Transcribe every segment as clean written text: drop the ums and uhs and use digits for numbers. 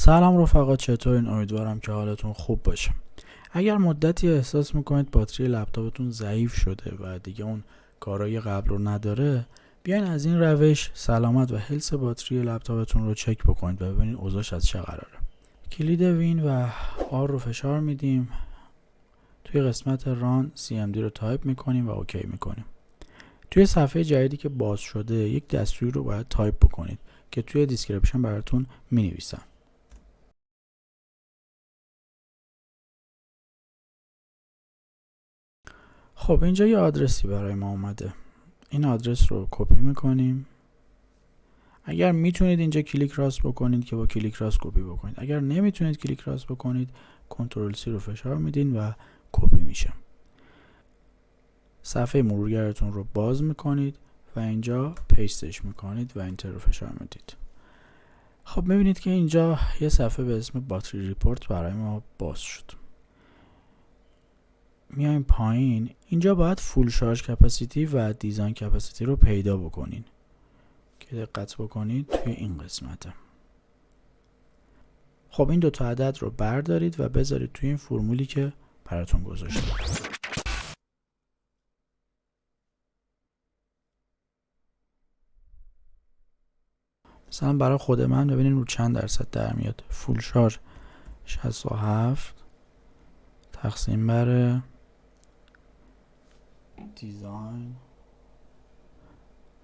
سلام رفقا، چطورین؟ امیدوارم که حالتون خوب باشه. اگر مدتی احساس میکنید باتری لپتاپتون ضعیف شده و دیگه اون کارهای قبل رو نداره، بیاین از این روش سلامت و هلس باتری لپتاپتون رو چک بکنید و ببینید اوضاعش از چه قراره. کلید وین و آر رو فشار میدیم، توی قسمت ران CMD رو تایپ میکنیم و اوکی میکنیم. توی صفحه جدیدی که باز شده یک دستوری رو باید تایپ بکنید که توی دیسکریپشن براتون مینویسم. خب اینجا یه آدرسی برای ما اومده، این آدرس رو کپی میکنیم. اگر میتونید اینجا کلیک راست بکنید که با کلیک راست کپی بکنید، اگر نمیتونید کلیک راست بکنید کنترل C رو فشار میدین و کپی میشه. صفحه مرورگرتون رو باز میکنید و اینجا پیستش میکنید و انتر رو فشار میدید. خب میبینید که اینجا یه صفحه به اسم باتری ریپورت برای ما باز شد. میایم پایین، اینجا باید فول شارژ کپاسیتی و دیزاین کپاسیتی رو پیدا بکنین که دقت بکنید توی این قسمته. خب این دوتا عدد رو بردارید و بذارید توی این فرمولی که براتون گذاشتم. مثلا برای خود من ببینید رو چند درصد در میاد. فول شارژ 67 تقسیم بر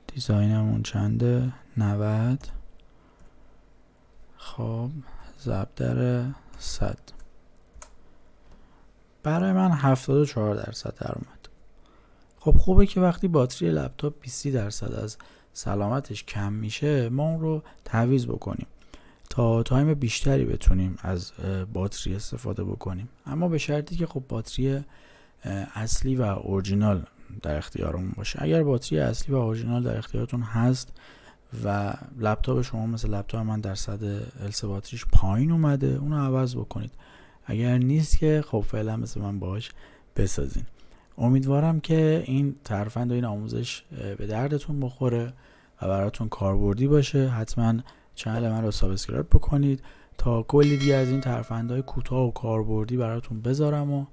دیزاینمون چنده؟ 90. خب ضرب در 100 برای من 74 درصد در اومد. خب خوبه که وقتی باتری لپتاپ 20 درصد از سلامتش کم میشه ما اون رو تعویض بکنیم تا تایم بیشتری بتونیم از باتری استفاده بکنیم، اما به شرطی که خب باتری اصلی و اورجینال در اختیارمون باشه. اگر باتری اصلی و اورجینال در اختیارتون هست و لپتاپ شما مثل لپتاپ من درصد هلس باتریش پایین اومده، اونو عوض بکنید. اگر نیست که خب فعلا مثل من باهاش بسازین. امیدوارم که این ترفند و این آموزش به دردتون بخوره و براتون کاربردی باشه. حتما چنل من رو سابسکرایب بکنید تا کلی دیگه از این ترفندهای کوتاه و کاربردی براتون بذارم و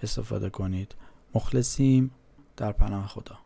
استفاده کنید. مخلصیم، در پناه خدا.